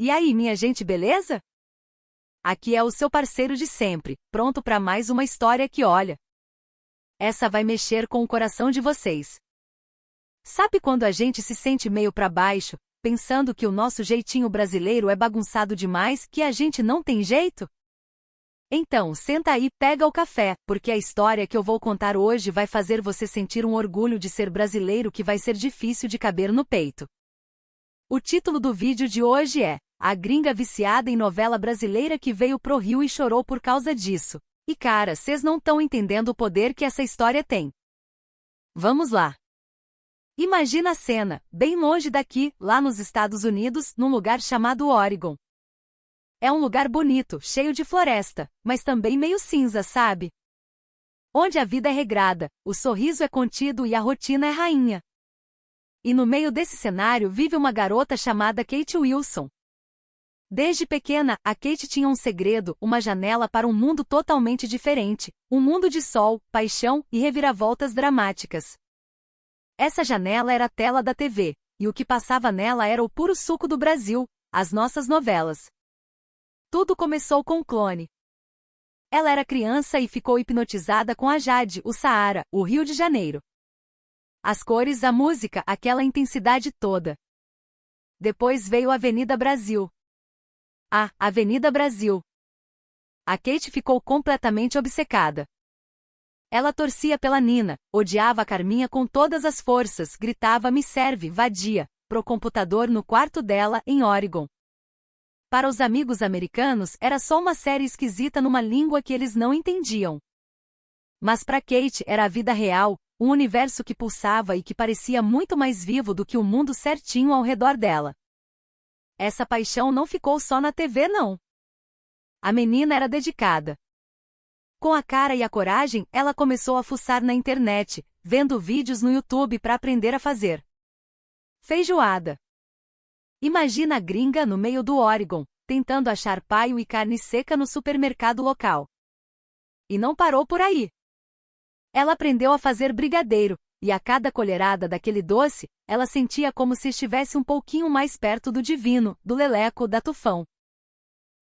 E aí, minha gente, beleza? Aqui é o seu parceiro de sempre, pronto para mais uma história que, olha, essa vai mexer com o coração de vocês. Sabe quando a gente se sente meio para baixo, pensando que o nosso jeitinho brasileiro é bagunçado demais, que a gente não tem jeito? Então, senta aí, pega o café, porque a história que eu vou contar hoje vai fazer você sentir um orgulho de ser brasileiro que vai ser difícil de caber no peito. O título do vídeo de hoje é A Gringa Viciada em Novela Brasileira que Veio pro Rio e Chorou por Causa Disso. E cara, cês não tão entendendo o poder que essa história tem. Vamos lá. Imagina a cena, bem longe daqui, lá nos Estados Unidos, num lugar chamado Oregon. É um lugar bonito, cheio de floresta, mas também meio cinza, sabe? Onde a vida é regrada, o sorriso é contido e a rotina é rainha. E no meio desse cenário vive uma garota chamada Kate Wilson. Desde pequena, a Kate tinha um segredo, uma janela para um mundo totalmente diferente, um mundo de sol, paixão e reviravoltas dramáticas. Essa janela era a tela da TV, e o que passava nela era o puro suco do Brasil, as nossas novelas. Tudo começou com Clone. Ela era criança e ficou hipnotizada com a Jade, o Saara, o Rio de Janeiro. As cores, a música, aquela intensidade toda. Depois veio a Avenida Brasil. Ah, Avenida Brasil. A Kate ficou completamente obcecada. Ela torcia pela Nina, odiava a Carminha com todas as forças, gritava "me serve, vadia", pro computador no quarto dela, em Oregon. Para os amigos americanos, era só uma série esquisita numa língua que eles não entendiam. Mas para Kate era a vida real, um universo que pulsava e que parecia muito mais vivo do que o mundo certinho ao redor dela. Essa paixão não ficou só na TV, não. A menina era dedicada. Com a cara e a coragem, ela começou a fuçar na internet, vendo vídeos no YouTube para aprender a fazer feijoada. Imagina a gringa no meio do Oregon, tentando achar paio e carne seca no supermercado local. E não parou por aí. Ela aprendeu a fazer brigadeiro, e a cada colherada daquele doce, ela sentia como se estivesse um pouquinho mais perto do divino, do leleco, da tufão.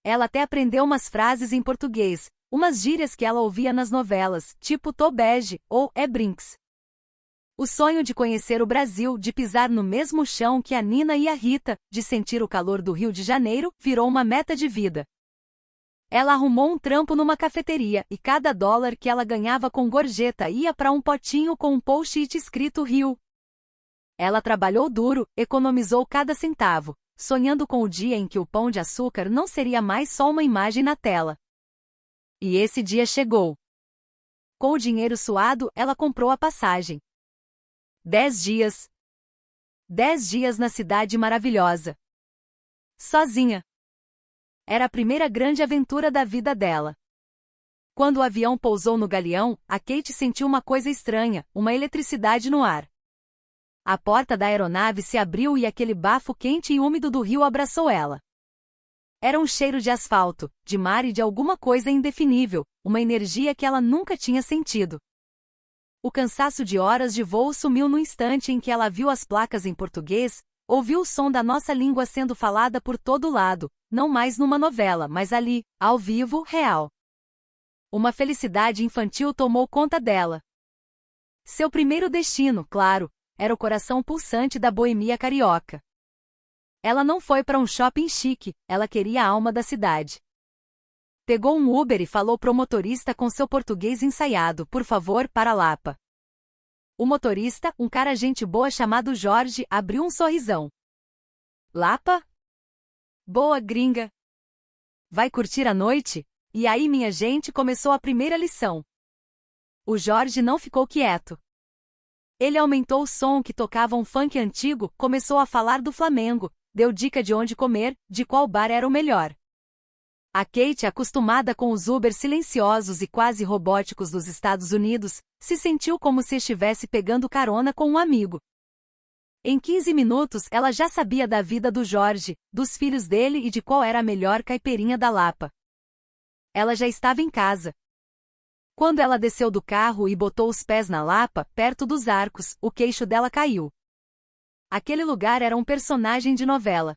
Ela até aprendeu umas frases em português, umas gírias que ela ouvia nas novelas, tipo "tô bege" ou "é brinks". O sonho de conhecer o Brasil, de pisar no mesmo chão que a Nina e a Rita, de sentir o calor do Rio de Janeiro, virou uma meta de vida. Ela arrumou um trampo numa cafeteria e cada dólar que ela ganhava com gorjeta ia para um potinho com um post-it escrito Rio. Ela trabalhou duro, economizou cada centavo, sonhando com o dia em que o Pão de Açúcar não seria mais só uma imagem na tela. E esse dia chegou. Com o dinheiro suado, ela comprou a passagem. 10 dias. 10 dias na cidade maravilhosa. Sozinha. Era a primeira grande aventura da vida dela. Quando o avião pousou no galeão, a Kate sentiu uma coisa estranha, uma eletricidade no ar. A porta da aeronave se abriu e aquele bafo quente e úmido do rio abraçou ela. Era um cheiro de asfalto, de mar e de alguma coisa indefinível, uma energia que ela nunca tinha sentido. O cansaço de horas de voo sumiu no instante em que ela viu as placas em português, ouviu o som da nossa língua sendo falada por todo lado, não mais numa novela, mas ali, ao vivo, real. Uma felicidade infantil tomou conta dela. Seu primeiro destino, claro, era o coração pulsante da boemia carioca. Ela não foi para um shopping chique, ela queria a alma da cidade. Pegou um Uber e falou pro motorista com seu português ensaiado, "por favor, para Lapa". O motorista, um cara gente boa chamado Jorge, abriu um sorrisão. "Lapa? Boa, gringa. Vai curtir a noite?" E aí, minha gente, começou a primeira lição. O Jorge não ficou quieto. Ele aumentou o som que tocava um funk antigo, começou a falar do Flamengo, deu dica de onde comer, de qual bar era o melhor. A Kate, acostumada com os Uber silenciosos e quase robóticos dos Estados Unidos, se sentiu como se estivesse pegando carona com um amigo. Em 15 minutos ela já sabia da vida do Jorge, dos filhos dele e de qual era a melhor caipirinha da Lapa. Ela já estava em casa. Quando ela desceu do carro e botou os pés na Lapa, perto dos arcos, o queixo dela caiu. Aquele lugar era um personagem de novela.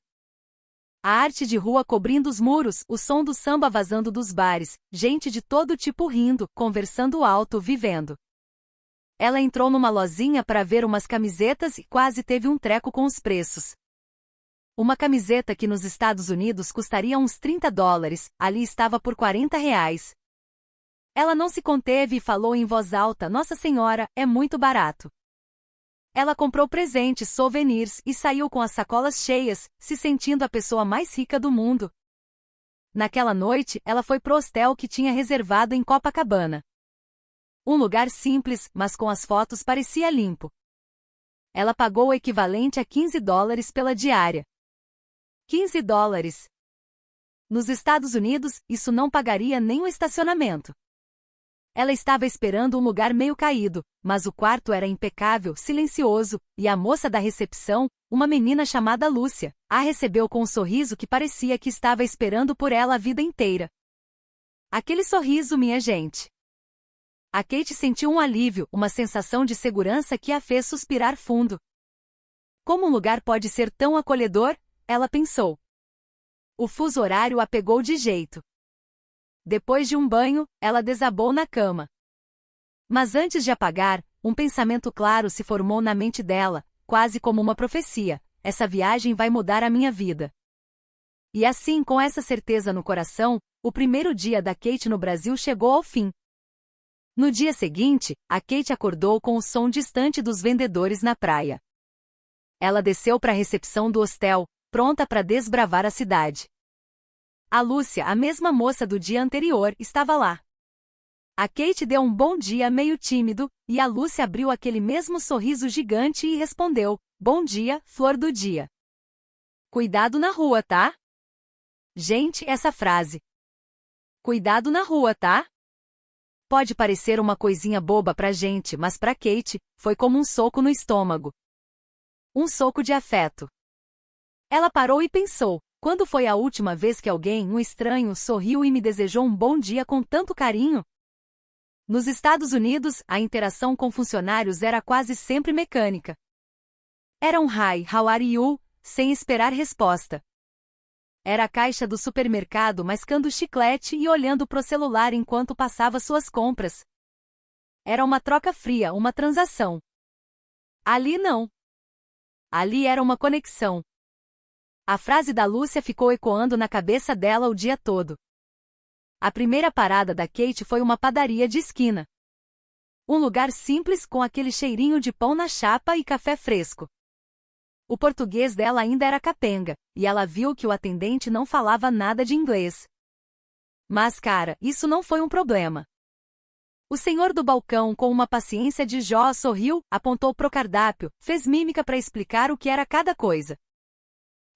A arte de rua cobrindo os muros, o som do samba vazando dos bares, gente de todo tipo rindo, conversando alto, vivendo. Ela entrou numa lojinha para ver umas camisetas e quase teve um treco com os preços. Uma camiseta que nos Estados Unidos custaria uns $30, ali estava por R$ 40. Ela não se conteve e falou em voz alta: Nossa Senhora, é muito barato. Ela comprou presentes, souvenirs e saiu com as sacolas cheias, se sentindo a pessoa mais rica do mundo. Naquela noite, ela foi pro hostel que tinha reservado em Copacabana. Um lugar simples, mas com as fotos parecia limpo. Ela pagou o equivalente a $15 pela diária. $15. Nos Estados Unidos, isso não pagaria nem o estacionamento. Ela estava esperando um lugar meio caído, mas o quarto era impecável, silencioso, e a moça da recepção, uma menina chamada Lúcia, a recebeu com um sorriso que parecia que estava esperando por ela a vida inteira. Aquele sorriso, minha gente. A Kate sentiu um alívio, uma sensação de segurança que a fez suspirar fundo. Como um lugar pode ser tão acolhedor? Ela pensou. O fuso horário a pegou de jeito. Depois de um banho, ela desabou na cama. Mas antes de apagar, um pensamento claro se formou na mente dela, quase como uma profecia: essa viagem vai mudar a minha vida. E assim, com essa certeza no coração, o primeiro dia da Kate no Brasil chegou ao fim. No dia seguinte, a Kate acordou com o som distante dos vendedores na praia. Ela desceu para a recepção do hostel, pronta para desbravar a cidade. A Lúcia, a mesma moça do dia anterior, estava lá. A Kate deu um bom dia meio tímido, e a Lúcia abriu aquele mesmo sorriso gigante e respondeu: Bom dia, flor do dia. Cuidado na rua, tá? Gente, essa frase. Cuidado na rua, tá? Pode parecer uma coisinha boba pra gente, mas pra Kate, foi como um soco no estômago. Um soco de afeto. Ela parou e pensou: quando foi a última vez que alguém, um estranho, sorriu e me desejou um bom dia com tanto carinho? Nos Estados Unidos, a interação com funcionários era quase sempre mecânica. Era um hi, how are you, sem esperar resposta. Era a caixa do supermercado mascando chiclete e olhando pro celular enquanto passava suas compras. Era uma troca fria, uma transação. Ali não. Ali era uma conexão. A frase da Lúcia ficou ecoando na cabeça dela o dia todo. A primeira parada da Kate foi uma padaria de esquina. Um lugar simples com aquele cheirinho de pão na chapa e café fresco. O português dela ainda era capenga, e ela viu que o atendente não falava nada de inglês. Mas, cara, isso não foi um problema. O senhor do balcão, com uma paciência de Jó, sorriu, apontou pro cardápio, fez mímica para explicar o que era cada coisa.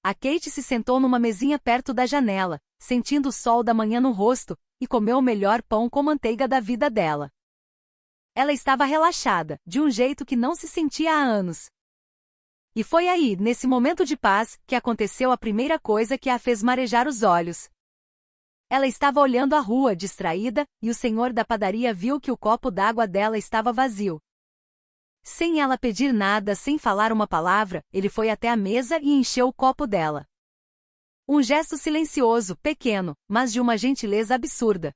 A Kate se sentou numa mesinha perto da janela, sentindo o sol da manhã no rosto, e comeu o melhor pão com manteiga da vida dela. Ela estava relaxada, de um jeito que não se sentia há anos. E foi aí, nesse momento de paz, que aconteceu a primeira coisa que a fez marejar os olhos. Ela estava olhando a rua, distraída, e o senhor da padaria viu que o copo d'água dela estava vazio. Sem ela pedir nada, sem falar uma palavra, ele foi até a mesa e encheu o copo dela. Um gesto silencioso, pequeno, mas de uma gentileza absurda.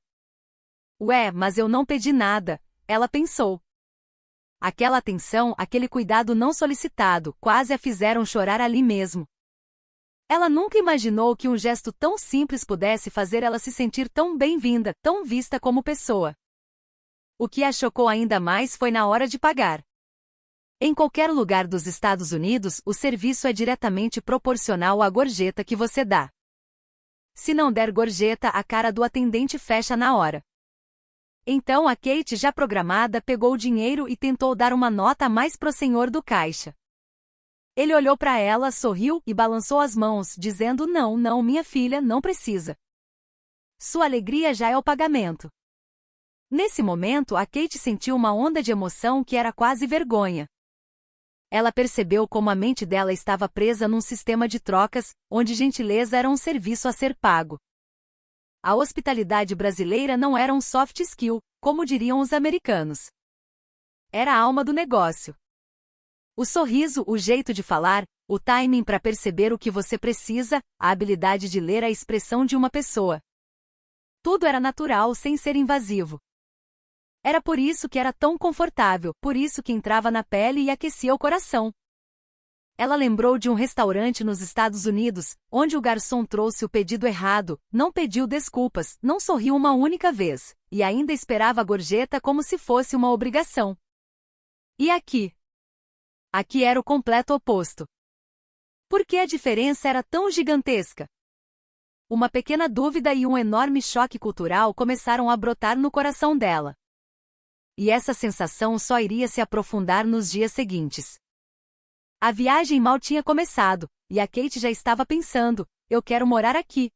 Ué, mas eu não pedi nada, ela pensou. Aquela atenção, aquele cuidado não solicitado, quase a fizeram chorar ali mesmo. Ela nunca imaginou que um gesto tão simples pudesse fazer ela se sentir tão bem-vinda, tão vista como pessoa. O que a chocou ainda mais foi na hora de pagar. Em qualquer lugar dos Estados Unidos, o serviço é diretamente proporcional à gorjeta que você dá. Se não der gorjeta, a cara do atendente fecha na hora. Então a Kate, já programada, pegou o dinheiro e tentou dar uma nota a mais pro senhor do caixa. Ele olhou para ela, sorriu e balançou as mãos, dizendo: Não, não, minha filha, não precisa. Sua alegria já é o pagamento. Nesse momento, a Kate sentiu uma onda de emoção que era quase vergonha. Ela percebeu como a mente dela estava presa num sistema de trocas, onde gentileza era um serviço a ser pago. A hospitalidade brasileira não era um soft skill, como diriam os americanos. Era a alma do negócio. O sorriso, o jeito de falar, O timing para perceber o que você precisa, a habilidade de ler a expressão de uma pessoa. Tudo era natural sem ser invasivo. Era por isso que era tão confortável, por isso que entrava na pele e aquecia o coração. Ela lembrou de um restaurante nos Estados Unidos, onde o garçom trouxe o pedido errado, não pediu desculpas, não sorriu uma única vez, e ainda esperava a gorjeta como se fosse uma obrigação. E aqui? Aqui era o completo oposto. Por que a diferença era tão gigantesca? Uma pequena dúvida e um enorme choque cultural começaram a brotar no coração dela. E essa sensação só iria se aprofundar nos dias seguintes. A viagem mal tinha começado, e a Kate já estava pensando, eu quero morar aqui.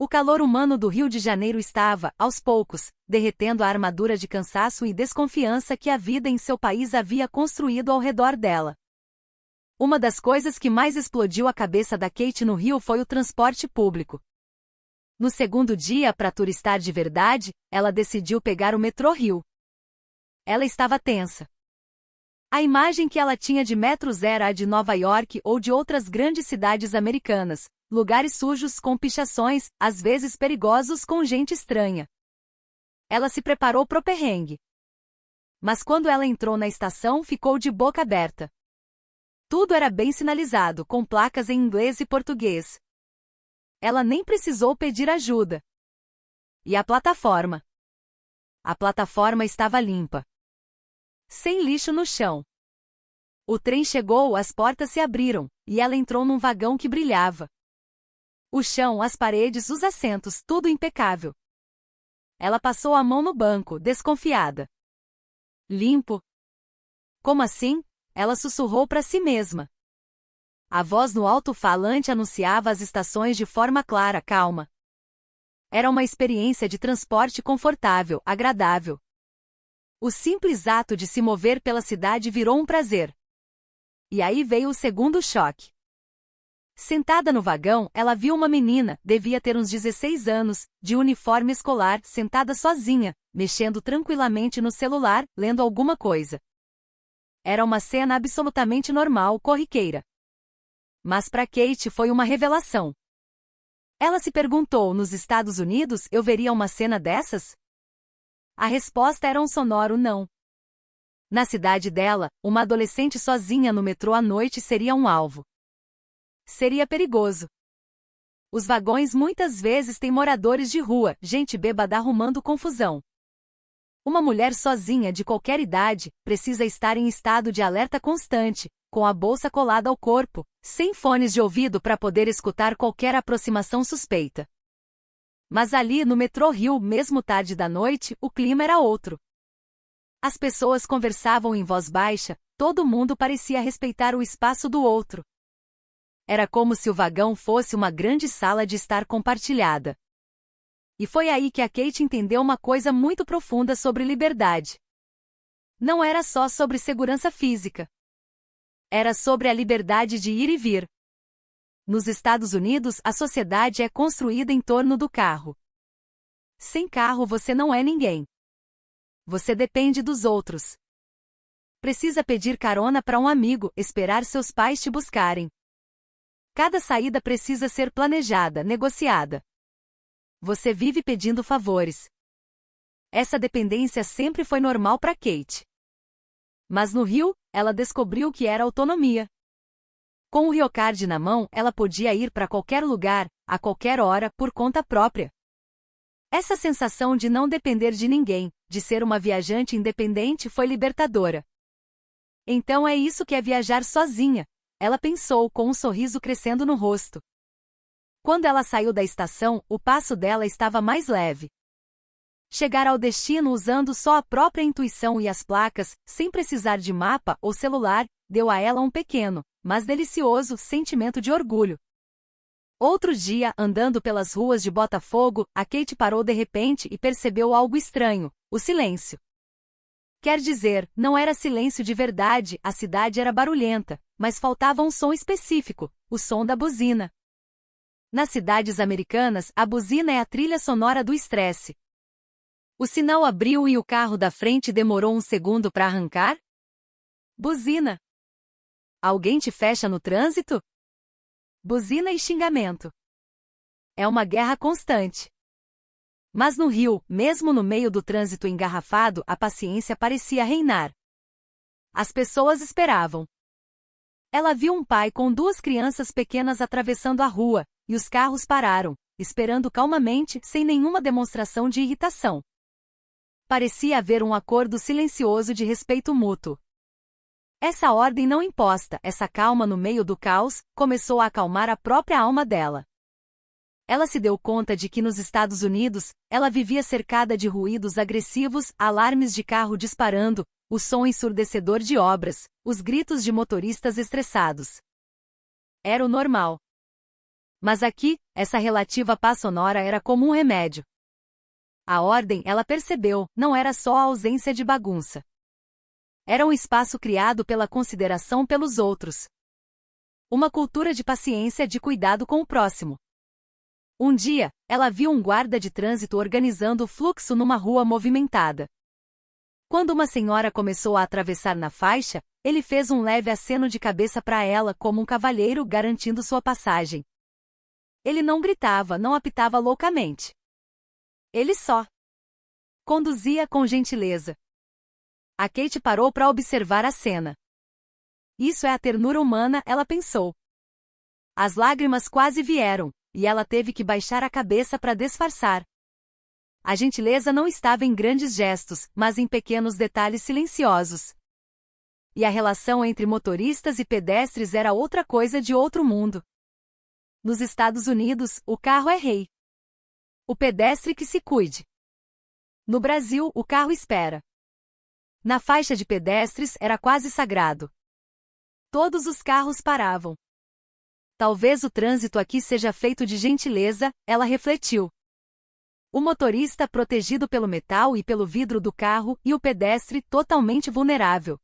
O calor humano do Rio de Janeiro estava, aos poucos, derretendo a armadura de cansaço e desconfiança que a vida em seu país havia construído ao redor dela. Uma das coisas que mais explodiu a cabeça da Kate no Rio foi o transporte público. No segundo dia, para turistar de verdade, ela decidiu pegar o metrô Rio. Ela estava tensa. A imagem que ela tinha de metros era a de Nova York ou de outras grandes cidades americanas, lugares sujos com pichações, às vezes perigosos com gente estranha. Ela se preparou pro perrengue. Mas quando ela entrou na estação, ficou de boca aberta. Tudo era bem sinalizado, com placas em inglês e português. Ela nem precisou pedir ajuda. E a plataforma? A plataforma estava limpa. Sem lixo no chão. O trem chegou, as portas se abriram, e ela entrou num vagão que brilhava. O chão, as paredes, os assentos, tudo impecável. Ela passou a mão no banco, desconfiada. Limpo? Como assim? Ela sussurrou para si mesma. A voz no alto-falante anunciava as estações de forma clara, calma. Era uma experiência de transporte confortável, agradável. O simples ato de se mover pela cidade virou um prazer. E aí veio o segundo choque. Sentada no vagão, ela viu uma menina, devia ter uns 16 anos, de uniforme escolar, sentada sozinha, mexendo tranquilamente no celular, lendo alguma coisa. Era uma cena absolutamente normal, corriqueira. Mas para Kate foi uma revelação. Ela se perguntou, nos Estados Unidos eu veria uma cena dessas? A resposta era um sonoro não. Na cidade dela, uma adolescente sozinha no metrô à noite seria um alvo. Seria perigoso. Os vagões muitas vezes têm moradores de rua, gente bêbada arrumando confusão. Uma mulher sozinha de qualquer idade precisa estar em estado de alerta constante, com a bolsa colada ao corpo, sem fones de ouvido para poder escutar qualquer aproximação suspeita. Mas ali no metrô Rio, mesmo tarde da noite, o clima era outro. As pessoas conversavam em voz baixa, todo mundo parecia respeitar o espaço do outro. Era como se o vagão fosse uma grande sala de estar compartilhada. E foi aí que a Kate entendeu uma coisa muito profunda sobre liberdade. Não era só sobre segurança física. Era sobre a liberdade de ir e vir. Nos Estados Unidos, a sociedade é construída em torno do carro. Sem carro você não é ninguém. Você depende dos outros. Precisa pedir carona para um amigo, esperar seus pais te buscarem. Cada saída precisa ser planejada, negociada. Você vive pedindo favores. Essa dependência sempre foi normal para Kate. Mas no Rio, ela descobriu o que era autonomia. Com o Riocard na mão, ela podia ir para qualquer lugar, a qualquer hora, por conta própria. Essa sensação de não depender de ninguém, de ser uma viajante independente foi libertadora. Então é isso que é viajar sozinha, ela pensou com um sorriso crescendo no rosto. Quando ela saiu da estação, o passo dela estava mais leve. Chegar ao destino usando só a própria intuição e as placas, sem precisar de mapa ou celular, deu a ela um pequeno, mas delicioso sentimento de orgulho. Outro dia, andando pelas ruas de Botafogo, a Kate parou de repente e percebeu algo estranho: o silêncio. Quer dizer, não era silêncio de verdade, a cidade era barulhenta, mas faltava um som específico, o som da buzina. Nas cidades americanas, a buzina é a trilha sonora do estresse. O sinal abriu e o carro da frente demorou um segundo para arrancar? Buzina. Alguém te fecha no trânsito? Buzina e xingamento. É uma guerra constante. Mas no Rio, mesmo no meio do trânsito engarrafado, a paciência parecia reinar. As pessoas esperavam. Ela viu um pai com 2 crianças pequenas atravessando a rua, e os carros pararam, esperando calmamente, sem nenhuma demonstração de irritação. Parecia haver um acordo silencioso de respeito mútuo. Essa ordem não imposta, essa calma no meio do caos, começou a acalmar a própria alma dela. Ela se deu conta de que nos Estados Unidos, ela vivia cercada de ruídos agressivos, alarmes de carro disparando, o som ensurdecedor de obras, os gritos de motoristas estressados. Era o normal. Mas aqui, essa relativa paz sonora era como um remédio. A ordem, ela percebeu, não era só a ausência de bagunça. Era um espaço criado pela consideração pelos outros. Uma cultura de paciência, de cuidado com o próximo. Um dia, ela viu um guarda de trânsito organizando o fluxo numa rua movimentada. Quando uma senhora começou a atravessar na faixa, ele fez um leve aceno de cabeça para ela como um cavalheiro garantindo sua passagem. Ele não gritava, não apitava loucamente. Ele só conduzia com gentileza. A Kate parou para observar a cena. Isso é a ternura humana, ela pensou. As lágrimas quase vieram, e ela teve que baixar a cabeça para disfarçar. A gentileza não estava em grandes gestos, mas em pequenos detalhes silenciosos. E a relação entre motoristas e pedestres era outra coisa de outro mundo. Nos Estados Unidos, o carro é rei. O pedestre que se cuide. No Brasil, o carro espera. Na faixa de pedestres era quase sagrado. Todos os carros paravam. Talvez o trânsito aqui seja feito de gentileza, ela refletiu. O motorista protegido pelo metal e pelo vidro do carro, e o pedestre totalmente vulnerável.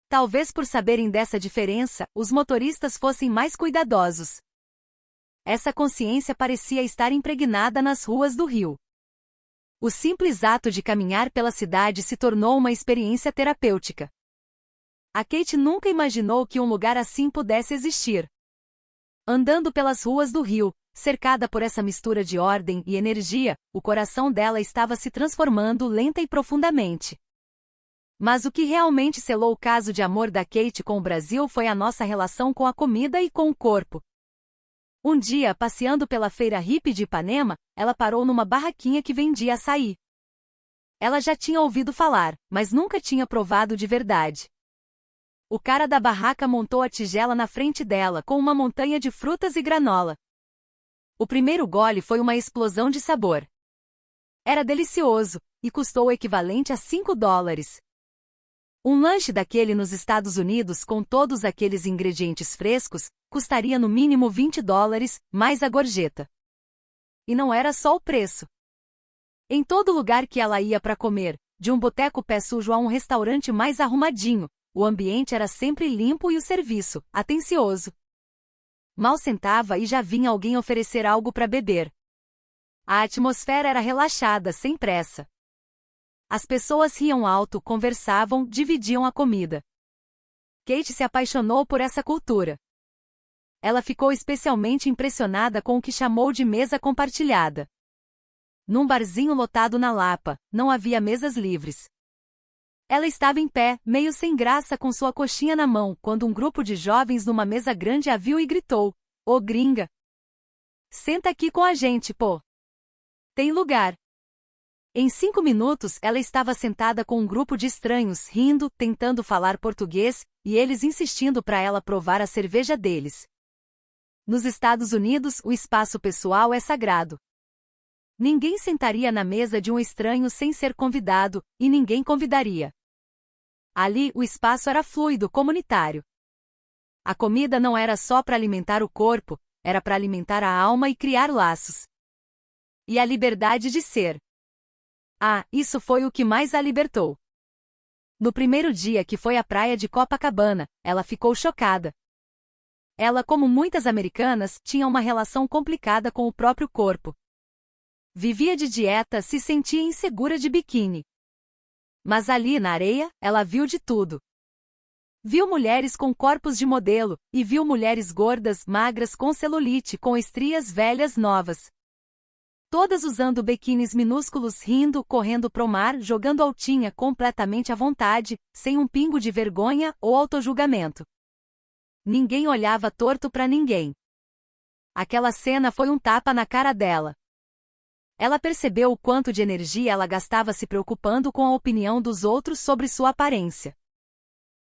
Talvez por saberem dessa diferença, os motoristas fossem mais cuidadosos. Essa consciência parecia estar impregnada nas ruas do Rio. O simples ato de caminhar pela cidade se tornou uma experiência terapêutica. A Kate nunca imaginou que um lugar assim pudesse existir. Andando pelas ruas do Rio, cercada por essa mistura de ordem e energia, o coração dela estava se transformando lenta e profundamente. Mas o que realmente selou o caso de amor da Kate com o Brasil foi a nossa relação com a comida e com o corpo. Um dia, passeando pela feira hippie de Ipanema, ela parou numa barraquinha que vendia açaí. Ela já tinha ouvido falar, mas nunca tinha provado de verdade. O cara da barraca montou a tigela na frente dela com uma montanha de frutas e granola. O primeiro gole foi uma explosão de sabor. Era delicioso, e custou o equivalente a $5. Um lanche daquele nos Estados Unidos com todos aqueles ingredientes frescos, custaria no mínimo $20, mais a gorjeta. E não era só o preço. Em todo lugar que ela ia para comer, de um boteco pé sujo a um restaurante mais arrumadinho, o ambiente era sempre limpo e o serviço, atencioso. Mal sentava e já vinha alguém oferecer algo para beber. A atmosfera era relaxada, sem pressa. As pessoas riam alto, conversavam, dividiam a comida. Kate se apaixonou por essa cultura. Ela ficou especialmente impressionada com o que chamou de mesa compartilhada. Num barzinho lotado na Lapa, não havia mesas livres. Ela estava em pé, meio sem graça com sua coxinha na mão, quando um grupo de jovens numa mesa grande a viu e gritou: "Ô gringa! Senta aqui com a gente, pô! Tem lugar!" Em 5 minutos, ela estava sentada com um grupo de estranhos, rindo, tentando falar português, e eles insistindo para ela provar a cerveja deles. Nos Estados Unidos, o espaço pessoal é sagrado. Ninguém sentaria na mesa de um estranho sem ser convidado, e ninguém convidaria. Ali, o espaço era fluido, comunitário. A comida não era só para alimentar o corpo, era para alimentar a alma e criar laços. E a liberdade de ser. Ah, isso foi o que mais a libertou. No primeiro dia que foi à praia de Copacabana, ela ficou chocada. Ela, como muitas americanas, tinha uma relação complicada com o próprio corpo. Vivia de dieta, se sentia insegura de biquíni. Mas ali na areia, ela viu de tudo. Viu mulheres com corpos de modelo, e viu mulheres gordas, magras com celulite, com estrias velhas novas. Todas usando biquínis minúsculos, rindo, correndo pro mar, jogando altinha completamente à vontade, sem um pingo de vergonha ou autojulgamento. Ninguém olhava torto pra ninguém. Aquela cena foi um tapa na cara dela. Ela percebeu o quanto de energia ela gastava se preocupando com a opinião dos outros sobre sua aparência.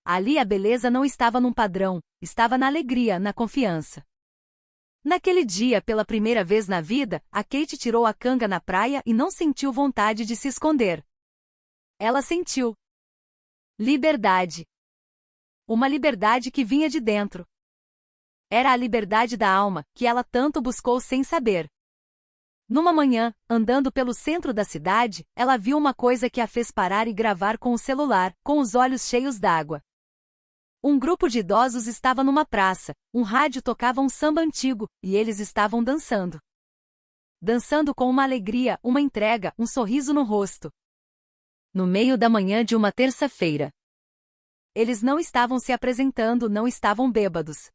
Ali a beleza não estava num padrão, estava na alegria, na confiança. Naquele dia, pela primeira vez na vida, a Kate tirou a canga na praia e não sentiu vontade de se esconder. Ela sentiu liberdade. Uma liberdade que vinha de dentro. Era a liberdade da alma, que ela tanto buscou sem saber. Numa manhã, andando pelo centro da cidade, ela viu uma coisa que a fez parar e gravar com o celular, com os olhos cheios d'água. Um grupo de idosos estava numa praça, um rádio tocava um samba antigo, e eles estavam dançando. Dançando com uma alegria, uma entrega, um sorriso no rosto. No meio da manhã de uma terça-feira. Eles não estavam se apresentando, não estavam bêbados.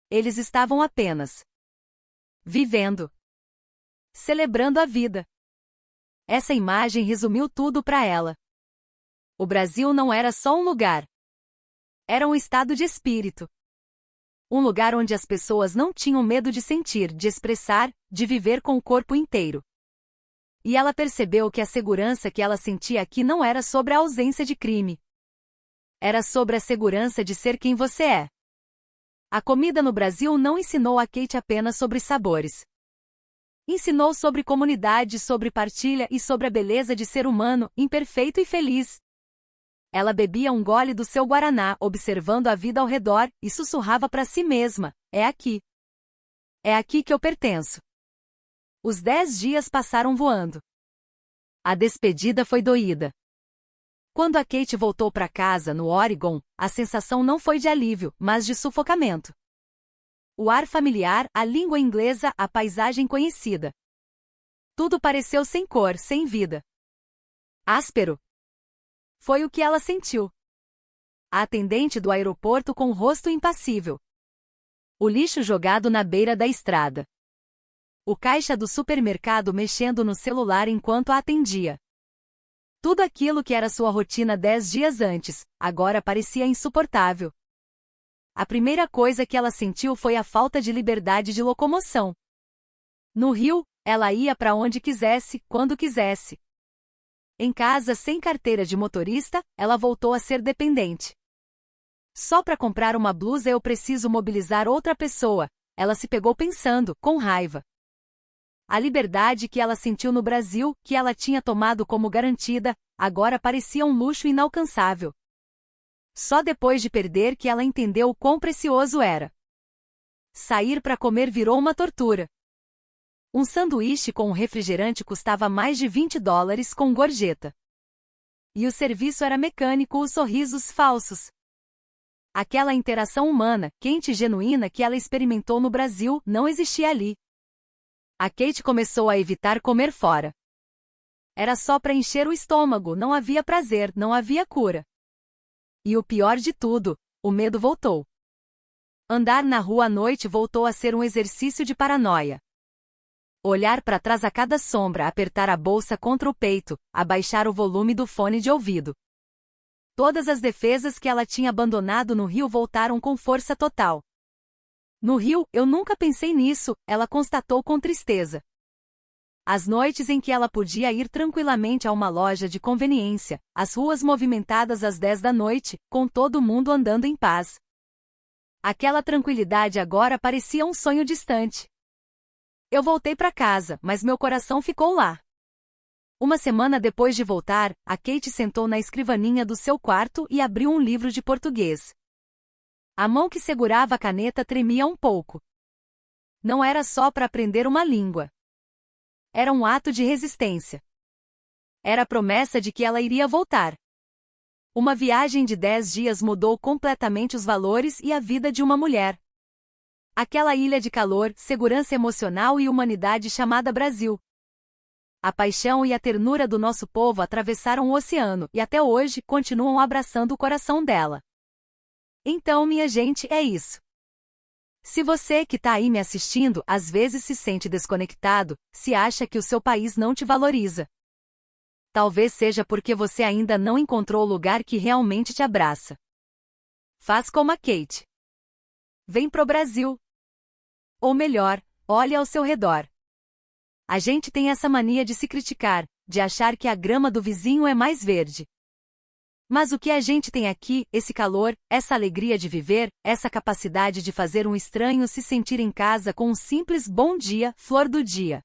Eles estavam apenas vivendo. Celebrando a vida. Essa imagem resumiu tudo para ela. O Brasil não era só um lugar. Era um estado de espírito. Um lugar onde as pessoas não tinham medo de sentir, de expressar, de viver com o corpo inteiro. E ela percebeu que a segurança que ela sentia aqui não era sobre a ausência de crime. Era sobre a segurança de ser quem você é. A comida no Brasil não ensinou a Kate apenas sobre sabores. Ensinou sobre comunidade, sobre partilha e sobre a beleza de ser humano, imperfeito e feliz. Ela bebia um gole do seu guaraná, observando a vida ao redor, e sussurrava para si mesma: é aqui. É aqui que eu pertenço. Os 10 dias passaram voando. A despedida foi doída. Quando a Kate voltou para casa, no Oregon, a sensação não foi de alívio, mas de sufocamento. O ar familiar, a língua inglesa, a paisagem conhecida. Tudo pareceu sem cor, sem vida. Áspero. Foi o que ela sentiu. A atendente do aeroporto com o rosto impassível. O lixo jogado na beira da estrada. O caixa do supermercado mexendo no celular enquanto a atendia. Tudo aquilo que era sua rotina 10 dias antes, agora parecia insuportável. A primeira coisa que ela sentiu foi a falta de liberdade de locomoção. No Rio, ela ia para onde quisesse, quando quisesse. Em casa, sem carteira de motorista, ela voltou a ser dependente. Só para comprar uma blusa eu preciso mobilizar outra pessoa, ela se pegou pensando, com raiva. A liberdade que ela sentiu no Brasil, que ela tinha tomado como garantida, agora parecia um luxo inalcançável. Só depois de perder que ela entendeu o quão precioso era. Sair para comer virou uma tortura. Um sanduíche com um refrigerante custava mais de $20 com gorjeta. E o serviço era mecânico, os sorrisos falsos. Aquela interação humana, quente e genuína que ela experimentou no Brasil, não existia ali. A Kate começou a evitar comer fora. Era só para encher o estômago, não havia prazer, não havia cura. E o pior de tudo, o medo voltou. Andar na rua à noite voltou a ser um exercício de paranoia. Olhar para trás a cada sombra, apertar a bolsa contra o peito, abaixar o volume do fone de ouvido. Todas as defesas que ela tinha abandonado no Rio voltaram com força total. No Rio, eu nunca pensei nisso, ela constatou com tristeza. As noites em que ela podia ir tranquilamente a uma loja de conveniência, as ruas movimentadas às 10 da noite, com todo mundo andando em paz. Aquela tranquilidade agora parecia um sonho distante. Eu voltei para casa, mas meu coração ficou lá. Uma semana depois de voltar, a Kate sentou na escrivaninha do seu quarto e abriu um livro de português. A mão que segurava a caneta tremia um pouco. Não era só para aprender uma língua. Era um ato de resistência. Era a promessa de que ela iria voltar. Uma viagem de 10 dias mudou completamente os valores e a vida de uma mulher. Aquela ilha de calor, segurança emocional e humanidade chamada Brasil. A paixão e a ternura do nosso povo atravessaram o oceano e até hoje continuam abraçando o coração dela. Então, minha gente, é isso. Se você que tá aí me assistindo às vezes se sente desconectado, se acha que o seu país não te valoriza, talvez seja porque você ainda não encontrou o lugar que realmente te abraça. Faz como a Kate. Vem pro Brasil. Ou melhor, olhe ao seu redor. A gente tem essa mania de se criticar, de achar que a grama do vizinho é mais verde. Mas o que a gente tem aqui, esse calor, essa alegria de viver, essa capacidade de fazer um estranho se sentir em casa com um simples bom dia, flor do dia.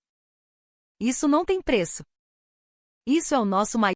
Isso não tem preço. Isso é o nosso maior